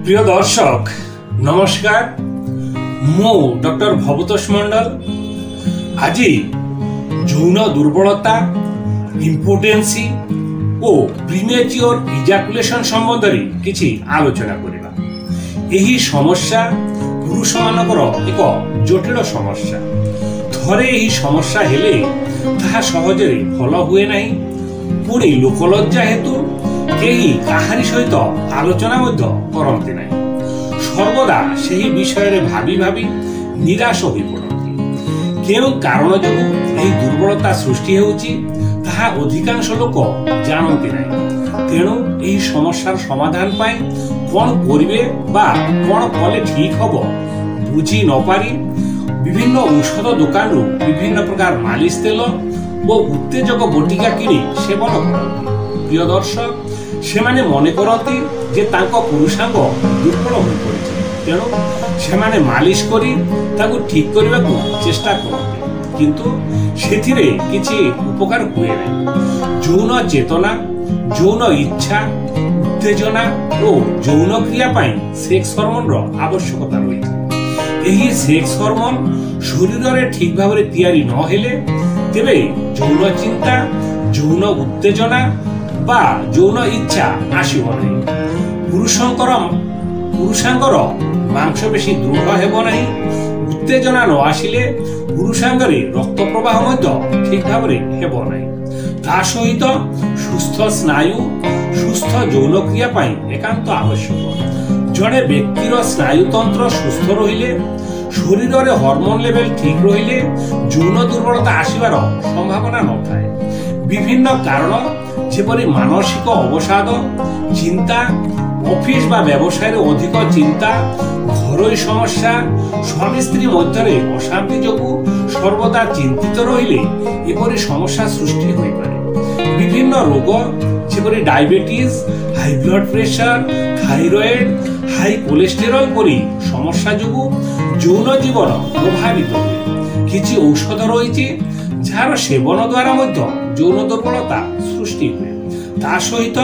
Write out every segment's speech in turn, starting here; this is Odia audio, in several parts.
প্রিয় দর্শক নমস্কার, মু ডক্টর ভবতোষ মন্ডল আজি যৌন দুর্বলতা, ইম্পোটেন্সি ও প্রিমেচিওর ইজাকুলেশন সম্বন্ধে কিছু আলোচনা করিবা। ଏହି ସମସ୍ୟା ପୁରୁଷମାନଙ୍କର ଏକ ଜଟିଳ ସମସ୍ୟା। ଥରେ ଏହି ସମସ୍ୟା ହେଲେ ତାହା ସହଜରେ ଭଲ ହୁଏ ନାହିଁ। ପୁଣି ଲୋକଲଜ୍ଜା ହେତୁ କେହି କାହାରି ସହିତ ଆଲୋଚନା ମଧ୍ୟ କରନ୍ତି ନାହିଁ। ସର୍ବଦା ସେହି ବିଷୟରେ ଭାବି ଭାବି ନିରାଶ ହୋଇପଡ଼ନ୍ତି। କେଉଁ କାରଣ ଯୋଗୁଁ ଏହି ଦୁର୍ବଳତା ସୃଷ୍ଟି ହେଉଛି ତାହା ଅଧିକାଂଶ ଲୋକ ଜାଣନ୍ତି ନାହିଁ। ତେଣୁ ଏହି ସମସ୍ୟାର ସମାଧାନ ପାଇଁ କ'ଣ କରିବେ ବା କ'ଣ କଲେ ଠିକ୍ ହବ ବୁଝି ନପାରି ବିଭିନ୍ନ ଔଷଧ ଦୋକାନରୁ ବିଭିନ୍ନ ପ୍ରକାର ମାଲିସ ତେଲ ଓ ଉତ୍ତେଜକ ବଟିକା କିଣି ସେବନ କରନ୍ତି। ପ୍ରିୟ ଦର୍ଶକ, ସେମାନେ ମନେ କରନ୍ତି ଯେ ତାଙ୍କ ପୁରୁଷାଙ୍ଗ ଦୁର୍ବଳ ହୋଇପଡ଼ିଛି, ତେଣୁ ସେମାନେ ମାଲିସ କରି ତାକୁ ଠିକ୍ କରିବାକୁ ଚେଷ୍ଟା କରନ୍ତି, କିନ୍ତୁ ସେଥିରେ କିଛି ଉପକାର ହୁଏ ନାହିଁ। ଯୌନ ଚେତନା, ଯୌନ ଇଚ୍ଛା, ଉତ୍ତେଜନା ଓ ଯୌନ କ୍ରିୟା ପାଇଁ ସେକ୍ସ ହରମୋନର ଆବଶ୍ୟକତା ରହିଛି। ଏହି ସେକ୍ସ ହରମୋନ ଶରୀରରେ ଠିକ୍ ଭାବରେ ତିଆରି ନ ହେଲେ ତେବେ ଯୌନ ଚିନ୍ତା, ଯୌନ ଉତ୍ତେଜନା ବା ଯୌନ ଇଚ୍ଛା ଆସିବ ନାହିଁ। ପୁରୁଷାଙ୍ଗର ମାଂସପେଶୀ ଦୃଢ଼ ହେବ ନାହିଁ। ଉତ୍ତେଜନା ନ ଆସିଲେ ପୁରୁଷାଙ୍ଗରେ ରକ୍ତ ପ୍ରବାହ ମଧ୍ୟ ଠିକ୍ ଭାବରେ ହେବ ନାହିଁ। ତା ସହିତ ସୁସ୍ଥ ସ୍ନାୟୁ, ସୁସ୍ଥ ଯୌନ କ୍ରିୟା ପାଇଁ ଏକାନ୍ତ ଆବଶ୍ୟକ। ଜଣେ ବ୍ୟକ୍ତିର ସ୍ନାୟୁତନ୍ତ୍ର ସୁସ୍ଥ ରହିଲେ, ଶରୀରରେ ହରମୋନ ଲେଭେଲ ଠିକ୍ ରହିଲେ ଯୌନ ଦୁର୍ବଳତା ଆସିବାର ସମ୍ଭାବନା ନଥାଏ। ବିଭିନ୍ନ କାରଣ ଯେପରି ମାନସିକ ଅବସାଦ, ଚିନ୍ତା, ଅଫିସ ବା ବ୍ୟବସାୟରେ ଅଧିକ ଚିନ୍ତା, ଘରୋଇ ସମସ୍ୟା, ସ୍ୱାମୀ ସ୍ତ୍ରୀ ମଧ୍ୟରେ ଅଶାନ୍ତି ଯୋଗୁଁ ସର୍ବଦା ଚିନ୍ତିତ ରହିଲେ ଏପରି ସମସ୍ୟା ସୃଷ୍ଟି ହୋଇପାରେ। ବିଭିନ୍ନ ରୋଗ ଯେପରି diabetes, high blood pressure, thyroid, high cholesterol ପରି ସମସ୍ୟା ଯୋଗୁଁ ଯୌନ ଜୀବନ ପ୍ରଭାବିତ ହୁଏ। କିଛି ଔଷଧ ରହିଛି ଯାହାର ସେବନ ଦ୍ୱାରା ମଧ୍ୟ ଯୌନ ଦୁର୍ବଳତା ସୃଷ୍ଟି ହୁଏ। ତା ସହିତ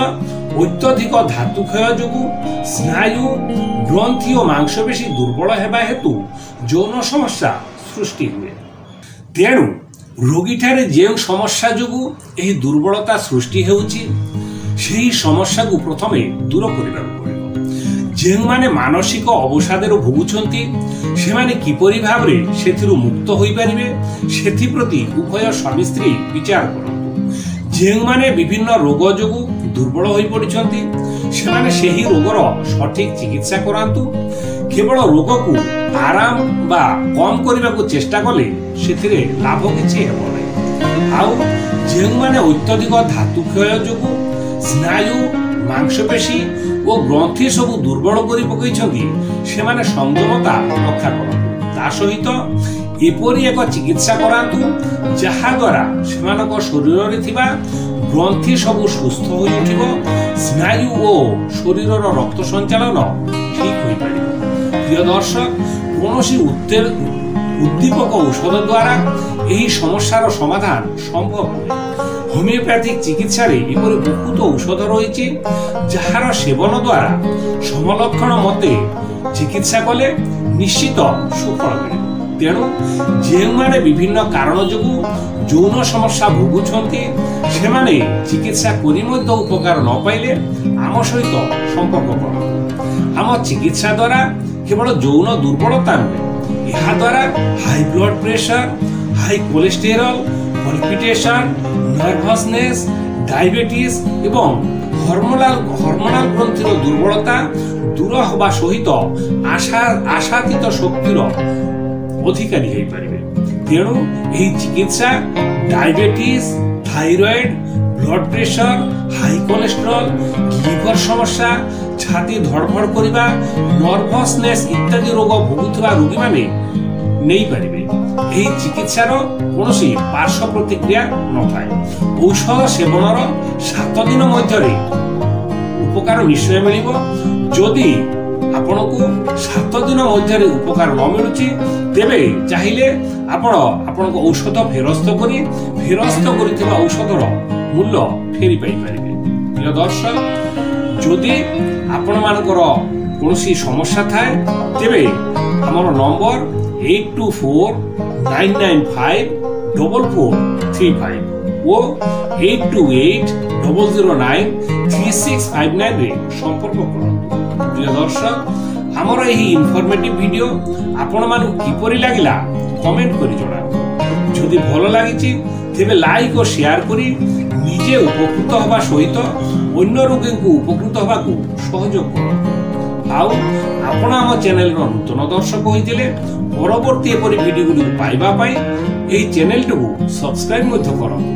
ଅତ୍ୟଧିକ ଧାତୁ କ୍ଷୟ ଯୋଗୁଁ ସ୍ନାୟୁ, ଗ୍ରନ୍ଥି ଓ ମାଂସପେଶୀ ଦୁର୍ବଳ ହେବା ହେତୁ ଯୌନ ସମସ୍ୟା ସୃଷ୍ଟି ହୁଏ। ତେଣୁ ରୋଗୀଠାରେ ଯେଉଁ ସମସ୍ୟା ଯୋଗୁଁ ଏହି ଦୁର୍ବଳତା ସୃଷ୍ଟି ହେଉଛି ସେହି ସମସ୍ୟାକୁ ପ୍ରଥମେ ଦୂର କରିବାକୁ ପଡ଼ିବ। ଯେଉଁମାନେ ମାନସିକ ଅବସାଦରେ ଭୋଗୁଛନ୍ତି ସେମାନେ କିପରି ଭାବରେ ସେଥିରୁ ମୁକ୍ତ ହୋଇପାରିବେ ସେଥିପ୍ରତି ଉଭୟ ସ୍ୱାମୀ ସ୍ତ୍ରୀ ବିଚାର କରନ୍ତୁ। ଯେଉଁମାନେ ବିଭିନ୍ନ ରୋଗ ଯୋଗୁଁ ଦୁର୍ବଳ ହୋଇପଡ଼ିଛନ୍ତି ସେମାନେ ସେହି ରୋଗର ସଠିକ୍ ଚିକିତ୍ସା କରାନ୍ତୁ। କେବଳ ରୋଗକୁ ଆରାମ ବା କମ୍ କରିବାକୁ ଚେଷ୍ଟା କଲେ ସେଥିରେ ଲାଭ କିଛି ହେବ ନାହିଁ। ଆଉ ଯେଉଁମାନେ ଅତ୍ୟଧିକ ଧାତୁ କ୍ଷୟ ଯୋଗୁଁ ସ୍ନାୟୁ, ମାଂସପେଶୀ ଓ ଗ୍ରନ୍ଥି ସବୁ ଦୁର୍ବଳ କରି ପକାଇଛନ୍ତି ସେମାନେ ସଂଯମତା ରକ୍ଷା କରନ୍ତୁ। ତା ସହିତ ଏପରି ଏକ ଚିକିତ୍ସା କରାନ୍ତୁ ଯାହାଦ୍ୱାରା ସେମାନଙ୍କ ଶରୀରରେ ଥିବା ଗ୍ରନ୍ଥି ସବୁ ସୁସ୍ଥ ହୋଇ ଉଠିବ, ସ୍ନାୟୁ ଓ ଶରୀରର ରକ୍ତ ସଞ୍ଚାଳନ ଠିକ୍ ହୋଇପାରିବ। ପ୍ରିୟ ଦର୍ଶକ, କୌଣସି ଉଦ୍ଦୀପକ ଔଷଧ ଦ୍ୱାରା ଏହି ସମସ୍ୟାର ସମାଧାନ ସମ୍ଭବ ନୁହେଁ। ହୋମିଓପାଥିକ ଚିକିତ୍ସାରେ ଏପରି ବହୁତ ଔଷଧ ରହିଛି ଯାହାର ସେବନ ଦ୍ୱାରା ସମଲକ୍ଷଣ ମତେ ଚିକିତ୍ସା କଲେ ନିଶ୍ଚିତ ସୁଫଳ ମିଳିବ। ତେଣୁ ଯେଉଁମାନେ ବିଭିନ୍ନ କାରଣ ଯୋଗୁଁ ଯୌନ ସମସ୍ୟା ଭୋଗୁଛନ୍ତି ସେମାନେ ଚିକିତ୍ସା କରି ମଧ୍ୟ ଉପକାର ନ ପାଇଲେ ଆମ ସହିତ ସମ୍ପର୍କ କରନ୍ତୁ। ଆମ ଚିକିତ୍ସା ଦ୍ୱାରା କେବଳ ଯୌନ ଦୁର୍ବଳତା ନୁହେଁ, ଏହାଦ୍ୱାରା high blood pressure, high cholesterol, palpitation, nervousness, diabetes ଏବଂ ହରମୋନାଲ ଗ୍ରନ୍ଥିର ଦୁର୍ବଳତା ଦୂର ହେବା ସହିତ ଆଶାତୀତ ଶକ୍ତିର ଅଧିକାରୀ ହୋଇପାରିବେ। ତେଣୁ ଏହି ଚିକିତ୍ସା diabetes, thyroid, blood pressure, high cholesterol, liver ସମସ୍ୟା, ଛାତି ଧଡ଼ଫଡ଼ କରିବା, ନର୍ଭସନେସ୍ ଇତ୍ୟାଦି ରୋଗ ଭୋଗୁଥିବା ରୋଗୀମାନେ ନେଇପାରିବେ। ଏହି ଚିକିତ୍ସାର କୌଣସି ପାର୍ଶ୍ୱ ପ୍ରତିକ୍ରିୟା ନଥାଏ। ଔଷଧ ସେବନର 7 ଦିନ ମଧ୍ୟରେ ଉପକାର ନିଶ୍ଚୟ ମିଳିବ। ଯଦି ଆପଣଙ୍କୁ 7 ଦିନ ମଧ୍ୟରେ ଉପକାର ନ ମିଳୁଛି ତେବେ ଚାହିଁଲେ ଆପଣ ଆପଣଙ୍କ ଔଷଧ ଫେରସ୍ତ କରିଥିବା ଔଷଧର ମୂଲ୍ୟ ଫେରି ପାଇପାରିବେ। ପ୍ରିୟ ଦର୍ଶକ, ଯଦି ଆପଣମାନଙ୍କର କୌଣସି ସମସ୍ୟା ଥାଏ ତେବେ ଆମର ନମ୍ବର 8249954435 ଓ 8280093659 ରେ ସମ୍ପର୍କ କରନ୍ତୁ। ପ୍ରିୟ ଦର୍ଶକ, ଆମର ଏହି ଇନଫର୍ମେଟିଭ ଭିডিও ଆପଣ ମାନଙ୍କୁ କିପରି ଲାଗିଲା কমেন্ট କରି ଜଣାନ୍ତୁ। ଯଦି ଭଲ ଲାଗିଛି ତେବେ ଲାଇକ୍ ଓ ସେୟାର କରି ନିଜେ ଉପକୃତ ହେବା ସହିତ ଅନ୍ୟ ରୋଗୀଙ୍କୁ ଉପକୃତ ହେବାକୁ ସହଯୋଗ କରନ୍ତୁ। ଆଉ ଆପଣ ଆମ ଚ୍ୟାନେଲର ନୂତନ ଦର୍ଶକ ହୋଇଥିଲେ ପରବର୍ତ୍ତୀ ଏପରି ଭିଡିଓ ଗୁଡ଼ିକୁ ପାଇବା ପାଇଁ ଏହି ଚ୍ୟାନେଲଟିକୁ ସବସ୍କ୍ରାଇବ ମଧ୍ୟ କରନ୍ତୁ।